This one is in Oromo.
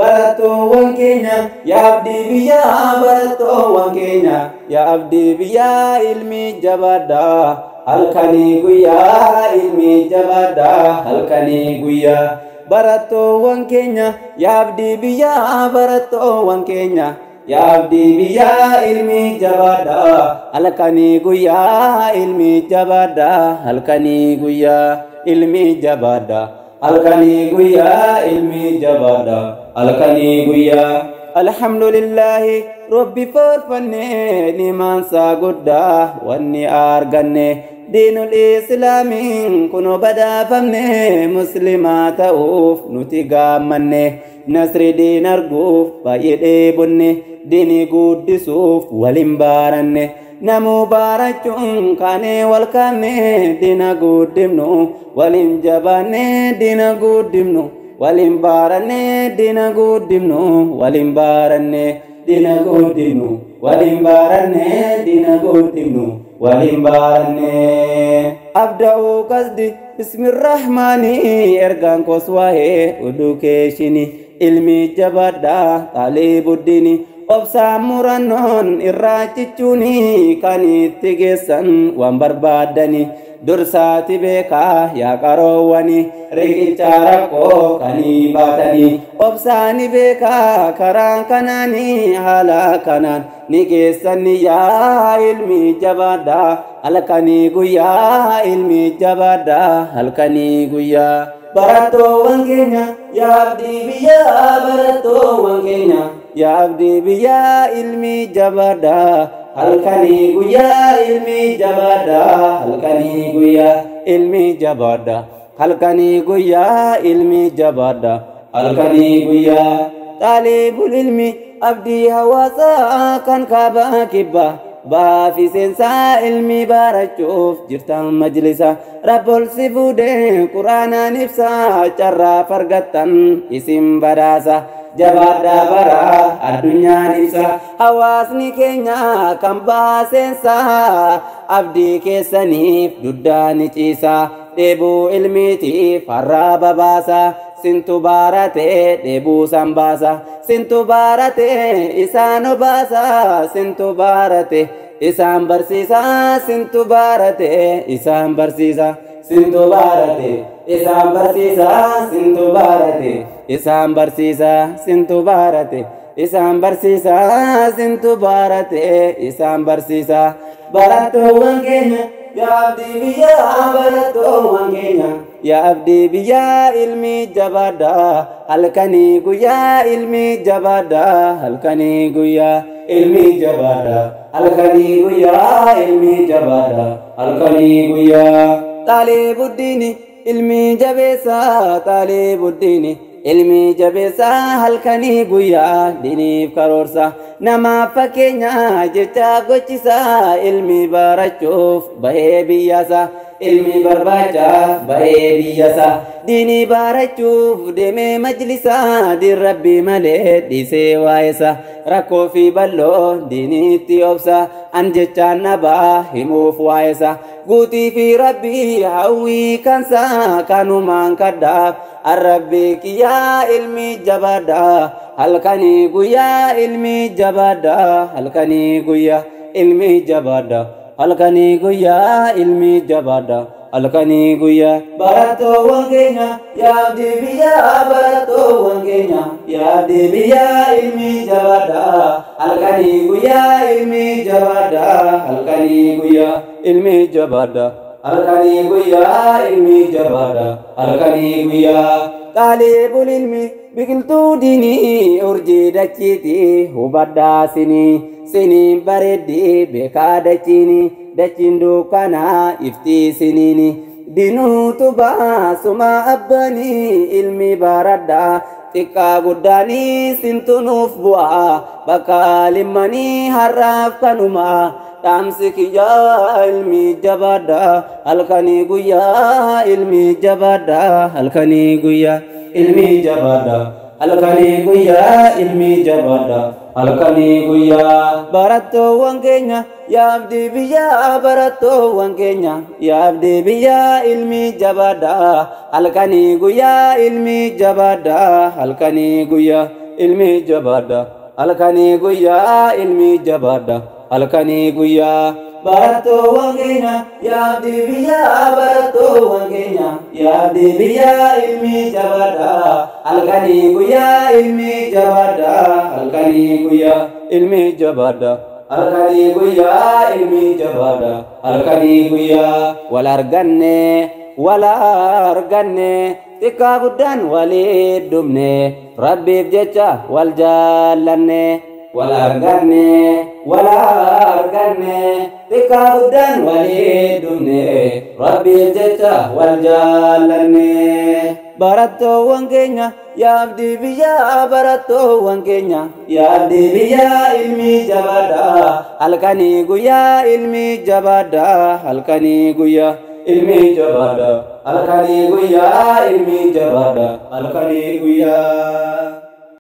barattoowwan keenya yaa abdii biyyaa barattoowwan keenya yaa abdii biyyaa ilmi jabaadhaa halkanii guyyaa ilmi jabaadhaa halkanii guyyaa barattoowwan keenya yaa abdii biyyaa barattoowwan keenya yaa abdii biyyaa ilmi jabaadhaa halkanii guyyaa ilmi jabaadhaa halkanii guyyaa ilmi jabaadhaa halkanii guyyaa ilmi jabaadhaa halkanii guyyaa alhamdulillahi rabbi farfanne nimaan saa guddaa wanni arganne diinul islaamiin kuno badaafamne muslimaa ta'uuf nuti gaammanne nasri diin arguuf baay'ee dheebonne diini guddisuuf walin baaranne namu baarachuun kaanee wal kaanne diina guddifnu walin jabaanne diina guddifnu walin baaranne diina guddifnu walin baaranne diina guddifnu walin baaranne diina guddifnu walin baaranne abda'u qasdi bismirrahmaani ergaan koswaa'ee udukeeshini ilmi jabaadhaa xaalibuddini obsaan murannoon irraa cichuuni kan itti geessan waan barbaadani dursaati beekaa yaa qaroowwani riqichaa rakkoo kanii baatanii obsaani beekaa karaan kanaanii haala kanaan ni geessanni yaa ilmi jabaadhaa halkanii guyyaa ilmi jabaadhaa halkanii guyyaa barattoowwan keenya yaa abdii biyyaa barattoowwan keenya yaa abdii biyyaa ilmi jabaadhaa halkanii guyyaa ilmi jabaadhaa halkanii guyyaa ilmi jabaadhaa halkanii guyyaa ilmi jabaadhaa halkanii guyyaa xaalibul ilmi abdii hawaasaa kan kaabaa kibbaa baafi seensaa ilmi barachuuf jirtan majlisa rabbol si fuudhee quraanaan ibsaa carraa fargattan isin badhaasa jabaadhaa baraa addunyaan ibsa hawaasni keenya kan baaseensaa abdii keessaniif duddaa ni ciisa dheebuu ilmiitiif harraa babaasa sintu baratee dheebuu san baasa sintu baratee isaan obaasa sintu baratee isaan barsiisa sintu baratee isaan barsiisa sintu baratee isaan barsiisa sintu baratee isaan barsiisa sintu baratee isaan barsiisa sintu baratee isaan barsiisa barattoowwan keenya yaa abdii biyyaa barattoowwan keenya yaa abdii biyyaa ilmi jabaadhaa halkanii guyyaa ilmi jabaadhaa halkanii guyyaa ilmi jabaadhaa halkanii guyyaa ilmi jabaadhaa halkanii guyyaa xaalibuddini ilmi jabeessaa xaalibuddini ilmi jabeessaa halkanii guyyaa diiniif karoorsa namaaf fakkeenya jecha gochisaa ilmi barachuuf bahee biyyaasa ilmi barbaachaaf bahee biyyasa diini barachuuf deemee majlisaa diin rabbii malee dhiisee waa'eessa rakkoo fi balloo diiniitti obsa an jechaan nabaa himuuf waa'eessa guutii fi rabbii hawwii kansaa kanumaan kadhaaf arrabbii kiyyaa ilmi jabaadhaa halkanii guyyaa ilmi jabaadhaa halkanii guyyaa ilmi jabaadhaa halkanii guyyaa ilmi jabaadhaa halkanii guyyaa barattoowwan keenya yaa abdii biyyaa barattoowwan keenya yaa abdii biyyaa ilmi jabaadhaa halkanii guyyaa ilmi jabaadhaa halkanii guyyaa ilmi jabaadhaa halkanii guyyaa ilmi jabaadhaa halkanii guyyaa xaalibul ilmi biqiltuu diinii urjii dachiitii hubadhaa siniin bareeddii beekaa dachiin dukkanaa iftii siniini diinuutu baasuma abbanii ilmi baradhaa xiqqaa guddaanii sintunuuf bu'aa bakka limmanii harraaf kanumaa dhaamsi kiyyaa ilmi jabaadhaa halkanii guyyaa ilmi jabaadhaa halkanii guyyaa ilmi jabaadhaa halkanii guyyaa ilmi jabaadhaa halkanii guyyaa barattoowwan keenya yaa abdii biyyaa barattoowwan keenya yaa abdii biyyaa ilmi jabaadhaa halkanii guyyaa ilmi jabaadhaa halkanii guyyaa ilmi jabaadha halkanii guyyaa ilmi jabaadha halkanii guyyaa barattoowwan keenya yaa abdii biyyaa barattoowwan keenya yaa abdii biyyaa ilmi jabaadha halkanii guyyaa ilmi jabaadha halkanii guyyaa ilmi jabaadha halkanii guyyaa ilmi jabaadha halkanii guyyaa wal arganne xiqqaa guddaan waliin dhumne rabbiif jecha wal jaallanne wal arganne xiqqaa guddaan waliin dhumne rabbiif jecha wal jaallanne barattoowwan keenya yaa abdii biyyaa barattoowwan keenya yaa abdii biyyaa ilmi jabaadha halkanii guyyaa ilmi jabaadha halkanii guyyaa ilmi jabaadha halkanii guyyaa ilmi jabaadha halkanii guyyaa